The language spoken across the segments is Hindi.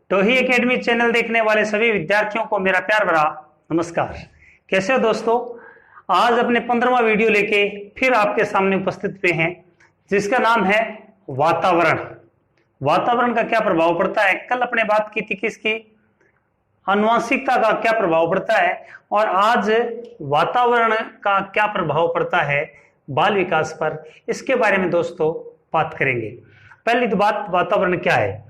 टोही एकेडमी चैनल देखने वाले सभी विद्यार्थियों को मेरा प्यार भरा नमस्कार। कैसे हो दोस्तों? आज अपने 15वां वीडियो लेके फिर आपके सामने उपस्थित हुए हैं, जिसका नाम है वातावरण। वातावरण का क्या प्रभाव पड़ता है। कल अपने बात की थी किसकी, आनुवंशिकता का क्या प्रभाव पड़ता है, और आज वातावरण का क्या प्रभाव पड़ता है बाल विकास पर, इसके बारे में दोस्तों बात करेंगे। पहली तो बात, वातावरण क्या है।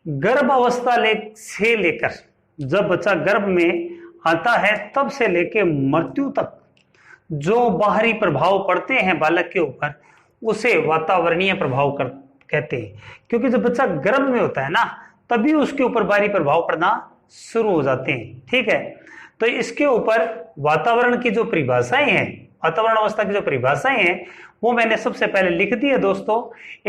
गर्भ अवस्था से लेकर जब बच्चा गर्भ में आता है तब से लेकर मृत्यु तक जो बाहरी प्रभाव पड़ते हैं बालक के ऊपर, उसे वातावरणीय प्रभाव कहते हैं। क्योंकि जब बच्चा गर्भ में होता है ना, तभी उसके ऊपर बाहरी प्रभाव पड़ना शुरू हो जाते हैं। ठीक है, तो इसके ऊपर वातावरण की जो परिभाषाएं हैं, वातावरण अवस्था की जो परिभाषाएं हैं, वो मैंने सबसे पहले लिख दी है दोस्तों।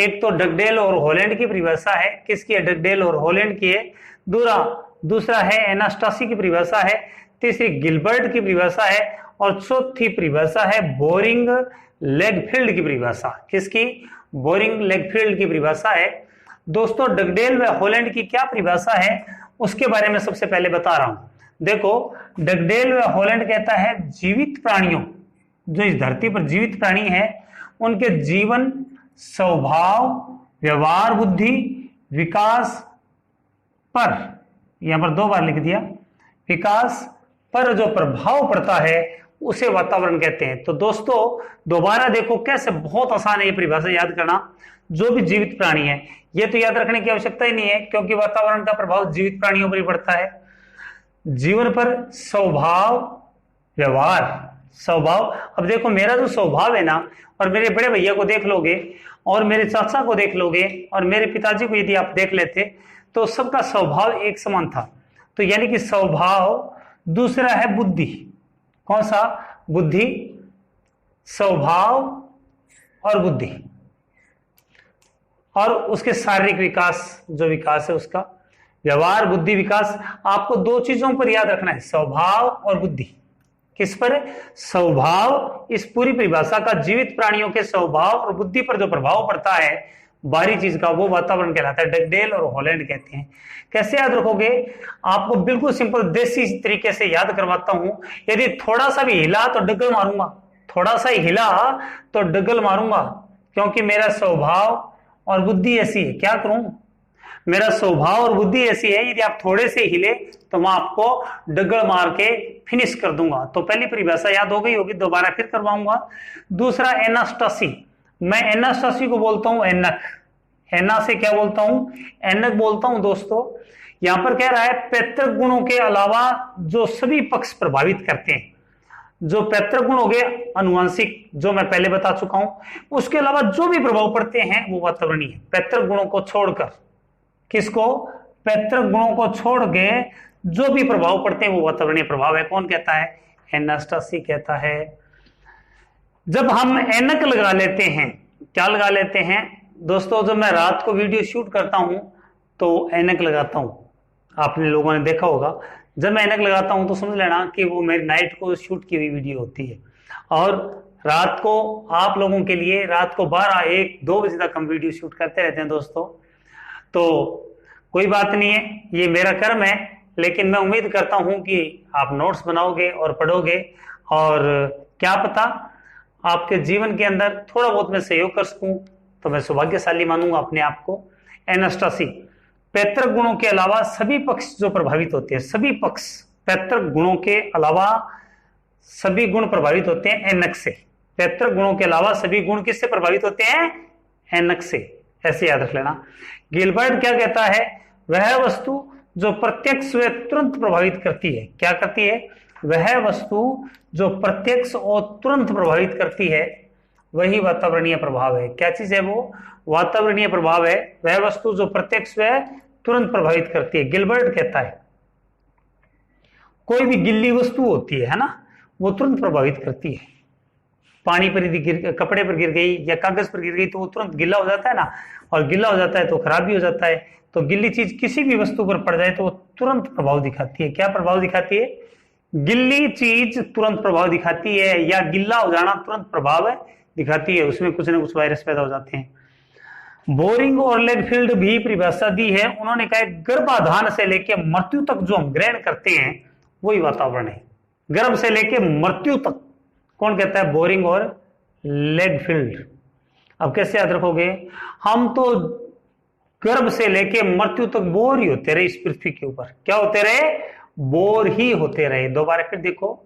एक तो डगडेल और हॉलैंड की परिभाषा है। किसकी है? डगडेल और हॉलैंड की है। दूसरा है एनास्टासी की परिभाषा है। तीसरी गिलबर्ट की परिभाषा है, और चौथी परिभाषा है बोरिंग लेगफील्ड की परिभाषा। किसकी? बोरिंग लेगफील्ड की परिभाषा है दोस्तों। डगडेल व हॉलैंड की क्या परिभाषा है उसके बारे में सबसे पहले बता रहा हूं। देखो, डगडेल व हॉलैंड कहता है जीवित प्राणियों, जो इस धरती पर जीवित प्राणी है, उनके जीवन, स्वभाव, व्यवहार, बुद्धि, विकास पर, यहां पर 2 बार लिख दिया, विकास पर जो प्रभाव पड़ता है उसे वातावरण कहते हैं। तो दोस्तों दोबारा देखो कैसे बहुत आसान है ये परिभाषा याद करना। जो भी जीवित प्राणी है, ये तो याद रखने की आवश्यकता ही नहीं है, क्योंकि वातावरण का प्रभाव जीवित प्राणियों पर ही पड़ता है। जीवन पर स्वभाव, व्यवहार, स्वभाव। अब देखो, मेरा जो स्वभाव है ना, और मेरे बड़े भैया को देख लोगे, और मेरे चाचा को देख लोगे, और मेरे पिताजी को यदि आप देख लेते, तो सबका स्वभाव एक समान था। तो यानी कि स्वभाव। दूसरा है बुद्धि। कौन सा? बुद्धि, स्वभाव और बुद्धि, और उसके शारीरिक विकास, जो विकास है उसका, व्यवहार, बुद्धि, विकास। आपको 2 चीजों पर याद रखना है, स्वभाव और बुद्धि। किस पर? स्वभाव। इस पूरी परिभाषा का जीवित प्राणियों के स्वभाव और बुद्धि पर जो प्रभाव पड़ता है बाहरी चीज का, वो वातावरण कहलाता है। डगडेल और हॉलैंड कहते हैं। कैसे याद रखोगे? आपको बिल्कुल सिंपल देसी तरीके से याद करवाता हूं। यदि थोड़ा सा भी हिला तो डगल मारूंगा, थोड़ा सा ही हिला तो डगल मारूंगा, क्योंकि मेरा स्वभाव और बुद्धि ऐसी है। क्या करूं? मेरा स्वभाव और बुद्धि ऐसी है, यदि आप थोड़े से हिले तो मैं आपको डगल मार के फिनिश कर दूंगा। तो पहली परिभाषा याद हो गई होगी, दोबारा फिर करवाऊंगा। दूसरा एनास्टासी। मैं एनास्टासी को बोलता हूं एनक। एना से क्या बोलता हूं? एनक बोलता हूं दोस्तों। यहां पर कह रहा है पैतृक गुणों के अलावा जो सभी पक्ष प्रभावित करते हैं। जो पैतृक गुण हो गए अनुवांशिक, जो मैं पहले बता चुका हूं, उसके अलावा जो भी प्रभाव पड़ते हैं वो वातावरणीय है। पैतृक गुणों को छोड़कर, किसको? पैतृक गुणों को छोड़ के जो भी प्रभाव पड़ते हैं वो वातावरणीय प्रभाव है। कौन कहता है? एनास्टासी कहता है। जब हम एनक लगा लेते हैं, क्या लगा लेते हैं दोस्तों? जब मैं रात को वीडियो शूट करता हूं तो एनक लगाता हूं। आपने लोगों ने देखा होगा, जब मैं एनक लगाता हूं तो समझ लेना कि वो मेरी नाइट को शूट की हुई वीडियो होती है, और रात को आप लोगों के लिए रात को 12, 1, 2 बजे तक हम वीडियो शूट करते रहते हैं दोस्तों। तो कोई बात नहीं है, ये मेरा कर्म है, लेकिन मैं उम्मीद करता हूं कि आप नोट्स बनाओगे और पढ़ोगे, और क्या पता आपके जीवन के अंदर थोड़ा बहुत मैं सहयोग कर सकूं, तो मैं सौभाग्यशाली मानूंगा अपने आप को। एनास्टासी। पैतृक गुणों के अलावा सभी पक्ष जो प्रभावित होते हैं, सभी पक्ष, पैतृक गुणों के अलावा सभी गुण प्रभावित होते हैं एनक से। पैतृक गुणों के अलावा सभी गुण किससे प्रभावित होते हैं? एनक से। ऐसे याद रख लेना। गिलबर्ट क्या कहता है? वह वस्तु जो प्रत्यक्ष व तुरंत प्रभावित करती है। क्या करती है? वह वस्तु जो प्रत्यक्ष और तुरंत प्रभावित करती है, वही वातावरणीय प्रभाव है। क्या चीज है वो? वातावरणीय प्रभाव है। वह वस्तु जो प्रत्यक्ष व तुरंत प्रभावित करती है, गिलबर्ट कहता है। कोई भी गिल्ली वस्तु होती है ना, वो तुरंत प्रभावित करती है। पानी पर यदि कपड़े पर गिर गई या कागज पर गिर गई तो वो तुरंत गीला हो जाता है ना, और गीला हो जाता है तो खराब भी हो जाता है। तो गिल्ली चीज किसी भी वस्तु पर पड़ जाए तो वो तुरंत प्रभाव दिखाती है। क्या प्रभाव दिखाती है? गिल्ली चीज तुरंत प्रभाव दिखाती है, या गिल्ला हो जाना तुरंत प्रभाव दिखाती है। उसमें कुछ ना कुछ वायरस पैदा हो जाते हैं। बोरिंग और लेगफील्ड भी परिभाषा दी है। उन्होंने कहा गर्भाधान से लेकर मृत्यु तक जो हम ग्रहण करते हैं वही वातावरण है। गर्भ से लेकर मृत्यु तक कौन कहता है? बोरिंग और लेगफील्ड। अब कैसे याद रखोगे? हम तो गर्भ से लेकर मृत्यु तक बोर ही होते रहे इस पृथ्वी के ऊपर। क्या होते रहे? बोर ही होते रहे। दोबारा फिर देखो,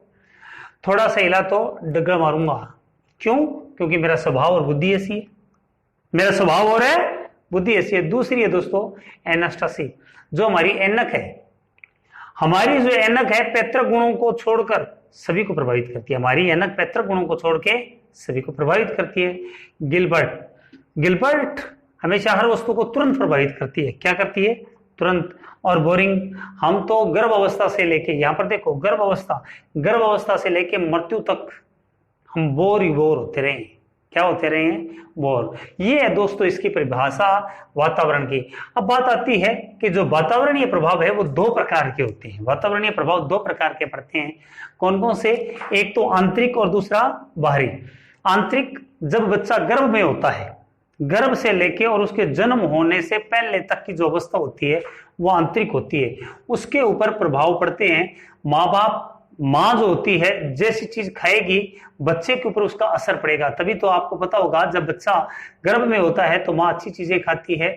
थोड़ा सा हिला तो डगर मारूंगा। क्यों? क्योंकि मेरा स्वभाव और बुद्धि ऐसी है। मेरा स्वभाव और है, बुद्धि ऐसी है। दूसरी है दोस्तों एनास्टासी, जो हमारी एनक है। हमारी जो एनक है पैतृक गुणों को छोड़कर सभी को प्रभावित करती है। हमारी एनक पैतृक गुणों को छोड़ के सभी को प्रभावित करती है। गिलबर्ट हमेशा हर वस्तु को तुरंत प्रभावित करती है। क्या करती है? तुरंत। और बोरिंग, हम तो गर्भ अवस्था से लेके, यहां पर देखो गर्भ अवस्था से लेके मृत्यु तक हम बोर ही बोर होते रहे। क्या होते रहे हैं? बोर। ये है दोस्तों इसकी परिभाषा वातावरण की। अब बात आती है कि जो वातावरणीय प्रभाव है वो दो प्रकार के होते हैं। वातावरणीय प्रभाव दो प्रकार के पड़ते हैं। कौन कौन से? एक तो आंतरिक और दूसरा बाहरी। आंतरिक, जब बच्चा गर्भ में होता है, गर्भ से लेके और उसके जन्म होने से पहले तक की जो अवस्था होती है वो आंतरिक होती है। उसके ऊपर प्रभाव पड़ते हैं माँ बाप। माँ जो होती है जैसी चीज खाएगी बच्चे के ऊपर उसका असर पड़ेगा। तभी तो आपको पता होगा जब बच्चा गर्भ में होता है तो माँ अच्छी चीजें खाती है,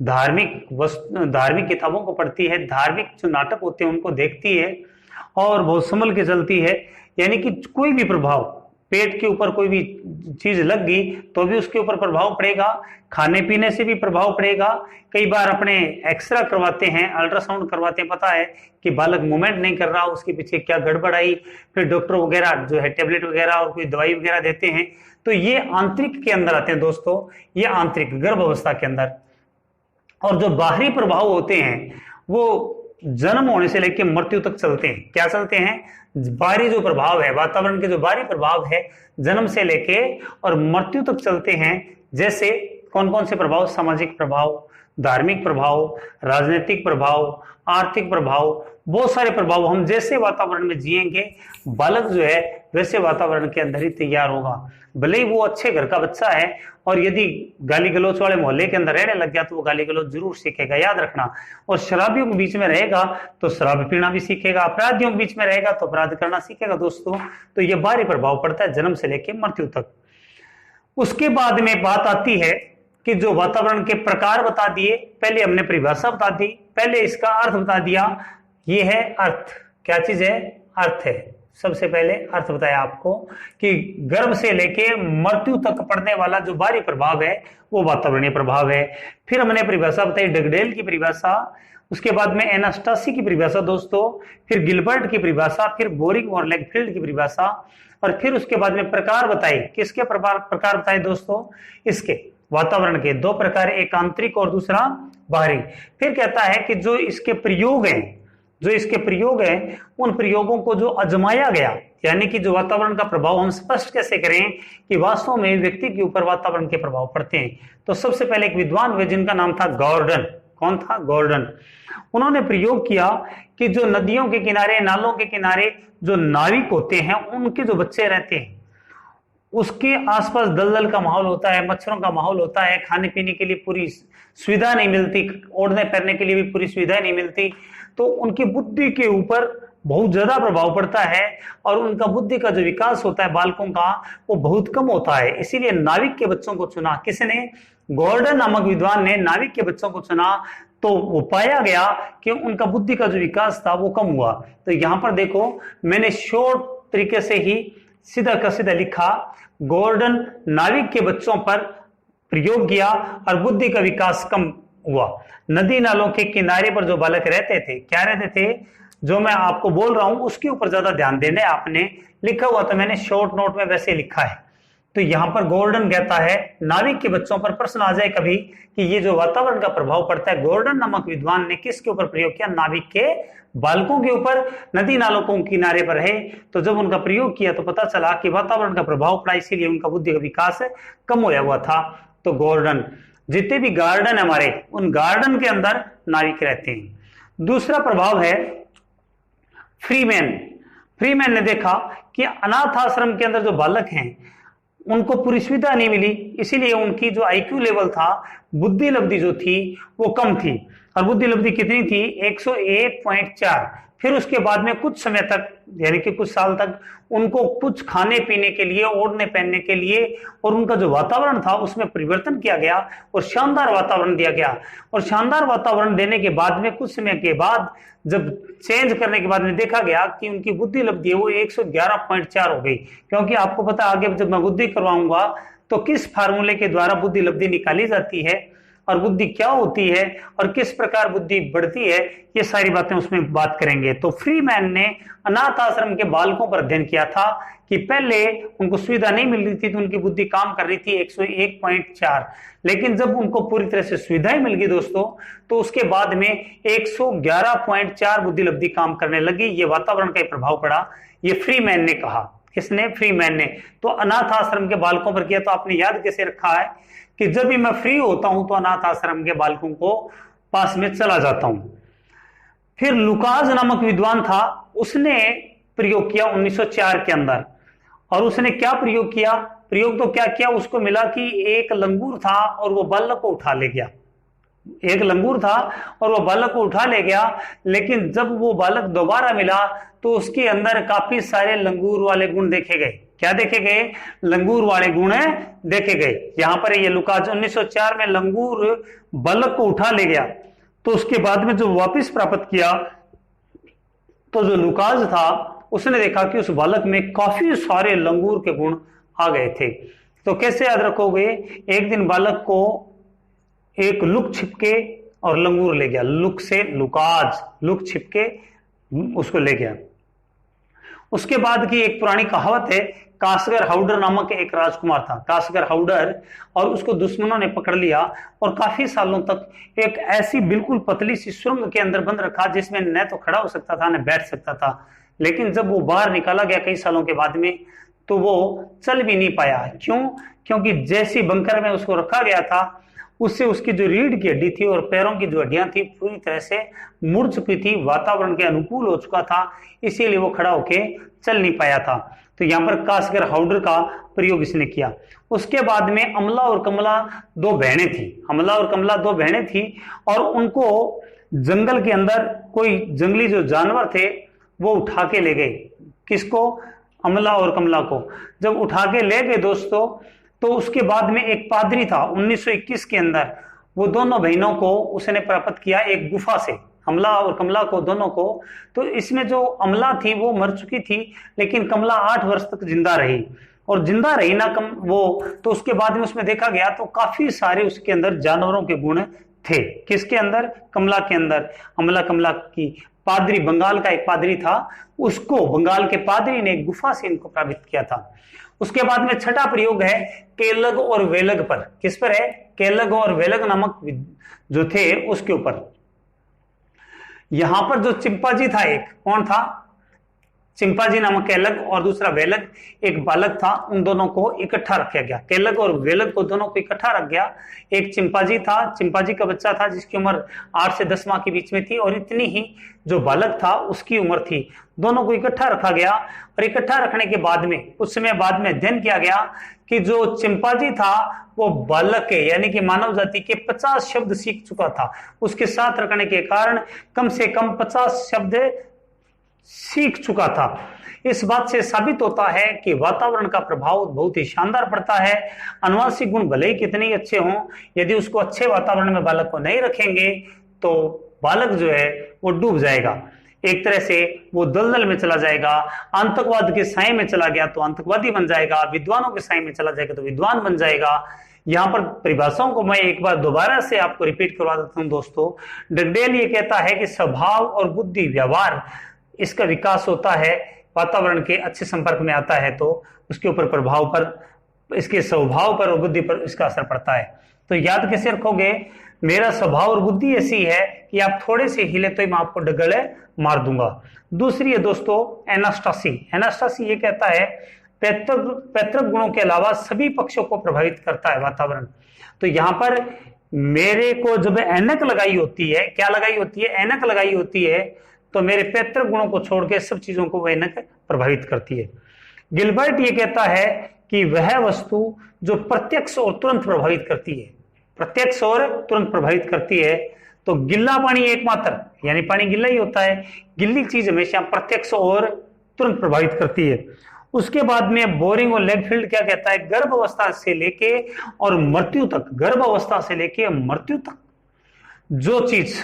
धार्मिक किताबों को पढ़ती है, धार्मिक जो नाटक होते हैं उनको देखती है और बहुत संभल के चलती है। यानी कि कोई भी प्रभाव, पेट के ऊपर कोई भी चीज लग गई तो भी उसके ऊपर प्रभाव पड़ेगा, खाने पीने से भी प्रभाव पड़ेगा। कई बार अपने एक्सरे करवाते हैं, अल्ट्रासाउंड करवाते हैं, पता है कि बालक मूवमेंट नहीं कर रहा, उसके पीछे क्या गड़बड़ आई। फिर डॉक्टर वगैरह जो है टेबलेट वगैरह और कोई दवाई वगैरह देते हैं। तो ये आंतरिक के अंदर आते हैं दोस्तों, ये आंतरिक गर्भ अवस्था के अंदर। और जो बाहरी प्रभाव होते हैं वो जन्म होने से लेकर मृत्यु तक चलते हैं। क्या चलते हैं? बाहरी जो प्रभाव है, वातावरण के जो बाहरी प्रभाव है जन्म से लेके और मृत्यु तक चलते हैं। जैसे कौन कौन से प्रभाव? सामाजिक प्रभाव, धार्मिक प्रभाव, राजनीतिक प्रभाव, आर्थिक प्रभाव, बहुत सारे प्रभाव। हम जैसे वातावरण में जिएंगे बालक जो है वैसे वातावरण के अंदर ही तैयार होगा। भले ही वो अच्छे घर का बच्चा है और यदि गाली गलौच वाले मोहल्ले के अंदर रहने लग गया तो वो गाली गलौच जरूर सीखेगा, याद रखना। और शराबियों के बीच में रहेगा तो शराब पीना भी सीखेगा, अपराधियों के बीच में रहेगा तो अपराध करना सीखेगा दोस्तों। तो ये बाहरी प्रभाव पड़ता है जन्म से लेकर मृत्यु तक। उसके बाद में बात आती है कि जो वातावरण के प्रकार बता दिए, पहले हमने परिभाषा बता दी, पहले इसका अर्थ बता दिया। ये है अर्थ। क्या चीज है? अर्थ है। सबसे पहले अर्थ बताया आपको कि गर्भ से लेके मृत्यु तक पड़ने वाला जो बाहरी प्रभाव है वो वातावरणीय प्रभाव है। फिर हमने परिभाषा बताई डगडेल की परिभाषा, उसके बाद में एनास्टासी की परिभाषा दोस्तों, फिर गिलबर्ट की परिभाषा, फिर बोरिंग और लेगफील्ड की परिभाषा, और फिर उसके बाद में प्रकार बताए। किसके प्रकार बताए दोस्तों? इसके वातावरण के दो प्रकार, एक आंतरिक और दूसरा बाहरी। फिर कहता है कि जो इसके प्रयोग हैं उन प्रयोगों को जो आजमाया गया, यानी कि जो वातावरण का प्रभाव हम स्पष्ट कैसे करें कि वास्तव में व्यक्ति के ऊपर वातावरण के प्रभाव पड़ते हैं। तो सबसे पहले एक विद्वान हुए जिनका नाम था गॉर्डन। कौन था? गॉर्डन। उन्होंने प्रयोग किया कि जो नदियों के किनारे, नालों के किनारे जो नाविक होते हैं उनके जो बच्चे रहते हैं उसके आसपास दलदल का माहौल होता है, मच्छरों का माहौल होता है, खाने पीने के लिए पूरी सुविधा नहीं मिलती, ओढ़ने पहनने के लिए भी पूरी सुविधा नहीं मिलती। तो उनकी बुद्धि के ऊपर बहुत ज्यादा प्रभाव पड़ता है और उनका बुद्धि का जो विकास होता है बालकों का वो बहुत कम होता है। इसीलिए नाविक के बच्चों को चुना। किसने? गॉर्डन नामक विद्वान ने नाविक के बच्चों को चुना। तो वो पाया गया कि उनका बुद्धि का जो विकास था वो कम हुआ। तो यहां पर देखो मैंने शॉर्ट तरीके से ही सीधा का सीधा लिखा, गॉर्डन नाविक के बच्चों पर प्रयोग किया और बुद्धि का विकास कम हुआ। नदी नालों के किनारे पर जो बालक रहते थे, क्या रहते थे? जो मैं आपको बोल रहा हूं उसके ऊपर ज्यादा ध्यान देना है। आपने लिखा हुआ तो मैंने शॉर्ट नोट में वैसे लिखा है। तो यहां पर गॉर्डन कहता है नाविक के बच्चों पर। प्रश्न आ जाए कभी कि ये जो वातावरण का प्रभाव पड़ता है, गॉर्डन नामक विद्वान ने किसके ऊपर प्रयोग किया? नाविक के बालकों के ऊपर, नदी नालों के किनारे पर है। तो जब उनका प्रयोग किया तो पता चला कि वातावरण का प्रभाव पड़ा, इसीलिए उनका बुद्धि का विकास कम होया हुआ था। तो गॉर्डन, जितने भी गार्डन है हमारे, उन गार्डन के अंदर नाविक रहते हैं। दूसरा प्रभाव है फ्रीमैन। फ्रीमैन ने देखा कि अनाथ आश्रम के अंदर जो बालक हैं उनको पूरी सुविधा नहीं मिली, इसीलिए उनकी जो आईक्यू लेवल था, बुद्धि लब्धि जो थी वो कम थी। और बुद्धि लब्धि कितनी थी? 101.4। फिर उसके बाद में कुछ समय तक, यानी कि कुछ साल तक, उनको कुछ खाने पीने के लिए, ओढ़ने पहनने के लिए और उनका जो वातावरण था उसमें परिवर्तन किया गया और शानदार वातावरण दिया गया। और शानदार वातावरण देने के बाद में कुछ समय के बाद जब चेंज करने के बाद में देखा गया कि उनकी बुद्धि लब्धि वो 111.4 हो गई। क्योंकि आपको पता आगे जब मैं बुद्धि करवाऊंगा तो किस फार्मूले के द्वारा बुद्धि लब्धि निकाली जाती है और बुद्धि क्या होती है और किस प्रकार बुद्धि बढ़ती है, ये सारी बातें उसमें बात करेंगे। तो फ्रीमैन ने अनाथ आश्रम के बालकों पर अध्ययन किया था कि पहले उनको सुविधा नहीं मिल रही थी तो उनकी बुद्धि काम कर रही थी 101.4, लेकिन जब उनको पूरी तरह से सुविधाएं मिल गई दोस्तों, तो उसके बाद में 111.4 बुद्धि लब्धि काम करने लगी। ये वातावरण का प्रभाव पड़ा, ये फ्रीमैन ने कहा। किसने? फ्रीमैन ने। तो अनाथ आश्रम के बालकों पर किया। तो आपने याद कैसे रखा है कि जब भी मैं फ्री होता हूं तो अनाथ आश्रम के बालकों को पास में चला जाता हूं। फिर लुकास नामक विद्वान था, उसने प्रयोग किया 1904 के अंदर। और उसने क्या प्रयोग किया? प्रयोग तो क्या किया, उसको मिला कि एक लंगूर था और वो बालक को उठा ले गया। एक लंगूर था और वो बालक को उठा ले गया, लेकिन जब वो बालक दोबारा मिला तो उसके अंदर काफी सारे लंगूर वाले गुण देखे गए। क्या देखे गए? लंगूर वाले गुण देखे गए। यहां पर ये लुकास 1904 में लंगूर बालक को उठा ले गया, तो उसके बाद में जो वापस प्राप्त किया तो जो लुकास था उसने देखा कि उस बालक में काफी सारे लंगूर के गुण आ गए थे। तो कैसे याद रखोगे? एक दिन बालक को एक लुक छिपके और लंगूर ले गया। लुक से लुकास, लुक छिपके उसको ले गया। उसके बाद की एक पुरानी कहावत है, कासगर हाउडर नामक एक राजकुमार था, कासगर हाउडर, और उसको दुश्मनों ने पकड़ लिया और काफी सालों तक एक ऐसी बिल्कुल पतली सी सुरंग के अंदर बंद रखा जिसमें न तो खड़ा हो सकता था न बैठ सकता था। लेकिन जब वो बाहर निकाला गया कई सालों के बाद में, तो वो चल भी नहीं पाया। क्यों? क्योंकि जैसी बंकर में उसको रखा गया था उससे उसकी जो रीढ़ की हड्डी थी और पैरों की जो हड्डियां थी पूरी तरह से मुड़ चुकी थी, वातावरण के अनुकूल हो चुका था, इसीलिए वो खड़ा होके चल नहीं पाया था। तो यहां पर कासगर हाउडर का प्रयोग इसने किया। उसके बाद में अमला और कमला दो बहनें थी। अमला और कमला दो बहनें थी और उनको जंगल के अंदर कोई जंगली जो जानवर थे वो उठा के ले गए। किसको? अमला और कमला को। जब उठा के ले गए दोस्तों, तो उसके बाद में एक पादरी था 1921 के अंदर, वो दोनों बहनों को उसने प्राप्त किया एक गुफा से, अमला और कमला को, दोनों को। तो इसमें जो अमला थी वो मर चुकी थी, लेकिन कमला 8 वर्ष तक जिंदा रही। और जिंदा रही ना वो, तो उसके बाद में उसमें देखा गया तो काफी सारे उसके अंदर जानवरों के गुण थे। किसके अंदर? कमला के अंदर। अमला कमला की पादरी, बंगाल का एक पादरी था, उसको बंगाल के पादरी ने एक गुफा से इनको प्राप्त किया था। उसके बाद में छठा प्रयोग है केलग और वेलग पर। किस पर है? केलग और वेलग नामक जो थे उसके ऊपर। यहां पर जो चिंपाजी था, एक कौन था? चिंपाजी नामक केलग और दूसरा वेलग, एक बालक था, उन दोनों को इकट्ठा रखा गया। केलग और वेलग को दोनों को इकट्ठा रख गया। एक चिंपाजी था, चिंपाजी का बच्चा था जिसकी उम्र 8 से 10 माह के बीच में थी, और इतनी ही जो बालक था उसकी उम्र थी। दोनों को इकट्ठा रखा गया और इकट्ठा रखने के बाद में कुछ समय बाद में अध्ययन किया गया कि जो चिंपाजी था वो बालक के, यानी कि मानव जाति के 50 शब्द सीख चुका था। उसके साथ रखने के कारण कम से कम 50 शब्द सीख चुका था। इस बात से साबित होता है कि वातावरण का प्रभाव बहुत ही शानदार पड़ता है। अनुवांशिक गुण भले ही कितने ही अच्छे हों, यदि उसको अच्छे वातावरण में बालक को नहीं रखेंगे तो बालक जो है वो डूब जाएगा। एक तरह से वो दलदल में चला जाएगा। आतंकवाद के साए में चला गया तो आतंकवादी बन जाएगा, विद्वानों के साए में चला जाएगा तो विद्वान बन जाएगा। यहां पर परिभाषाओं को मैं एक बार दोबारा से आपको रिपीट करवा देता हूं दोस्तों। डगडेल ये कहता है कि स्वभाव और बुद्धि, व्यवहार, इसका विकास होता है वातावरण के अच्छे संपर्क में आता है तो उसके ऊपर प्रभाव पर, इसके स्वभाव पर और बुद्धि पर इसका असर पड़ता है। तो याद कैसे रखोगे? मेरा स्वभाव और बुद्धि ऐसी है कि आप थोड़े से हिले तो मैं आपको डगड़े मार दूंगा। दूसरी है दोस्तों एनास्टासी। एनास्टासी ये कहता है पैतृक गुणों के अलावा सभी पक्षों को प्रभावित करता है वातावरण। तो यहां पर मेरे को जब ऐनक लगाई होती है, क्या लगाई होती है? ऐनक लगाई होती है, तो मेरे पैतृक गुणों को छोड़ के सब चीजों को वह ऐनक प्रभावित करती है। गिलबर्ट ये कहता है कि वह वस्तु जो प्रत्यक्ष और तुरंत प्रभावित करती है, प्रत्यक्ष और तुरंत प्रभावित करती है, तो गिल्ला पानी एकमात्र, यानी पानी गिल्ला ही होता है, गिल्ली चीज हमेशा प्रत्यक्ष और तुरंत प्रभावित करती है। उसके बाद में बोरिंग और लेगफील्ड क्या कहता है, गर्भ अवस्था से लेके और मृत्यु तक, गर्भ अवस्था से लेके मृत्यु तक जो चीज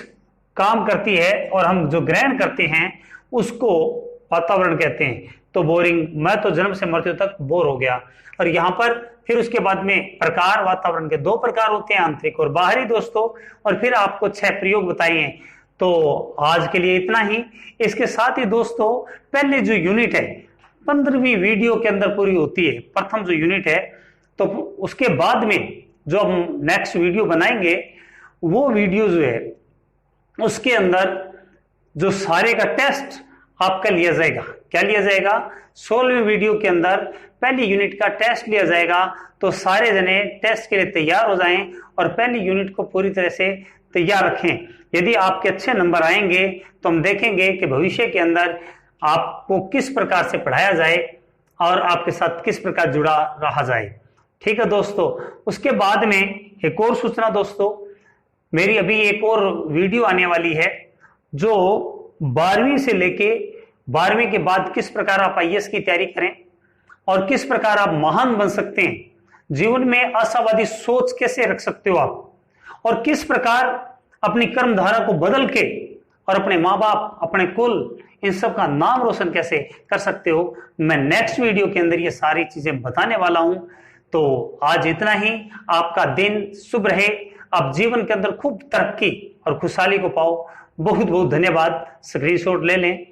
काम करती है और हम जो ग्रहण करते हैं उसको वातावरण कहते हैं। तो बोरिंग, मैं तो जन्म से मृत्यु तक बोर हो गया। और यहां पर फिर उसके बाद में प्रकार, वातावरण के 2 प्रकार होते हैं, आंतरिक और बाहरी दोस्तों, और फिर आपको 6 प्रयोग बताए हैं। तो आज के लिए इतना ही। इसके साथ ही दोस्तों पहले जो यूनिट है 15वीं वीडियो के अंदर पूरी होती है, प्रथम जो यूनिट है, तो उसके बाद में जो हम नेक्स्ट वीडियो बनाएंगे वो वीडियो जो है उसके अंदर जो सारे का टेस्ट आपका लिया जाएगा। क्या लिया जाएगा? 16वीं वीडियो के अंदर पहली यूनिट का टेस्ट लिया जाएगा। तो सारे जने टेस्ट के लिए तैयार हो जाएं और पहली यूनिट को पूरी तरह से तैयार रखें। यदि आपके अच्छे नंबर आएंगे तो हम देखेंगे कि भविष्य के अंदर आपको किस प्रकार से पढ़ाया जाए और आपके साथ किस प्रकार जुड़ा रहा जाए। ठीक है दोस्तों। उसके बाद में एक और सूचना दोस्तों, मेरी अभी एक और वीडियो आने वाली है जो 12वीं से लेके 12वीं के बाद किस प्रकार आप आईएएस की तैयारी करें और किस प्रकार आप महान बन सकते हैं, जीवन में आशावादी सोच कैसे रख सकते हो आप, और किस प्रकार अपनी कर्मधारा को बदल के और अपने माँ बाप, अपने कुल, इन सब का नाम रोशन कैसे कर सकते हो, मैं नेक्स्ट वीडियो के अंदर ये सारी चीजें बताने वाला हूं। तो आज इतना ही। आपका दिन शुभ रहे, आप जीवन के अंदर खूब तरक्की और खुशहाली को पाओ। बहुत बहुत धन्यवाद। स्क्रीनशॉट ले लें।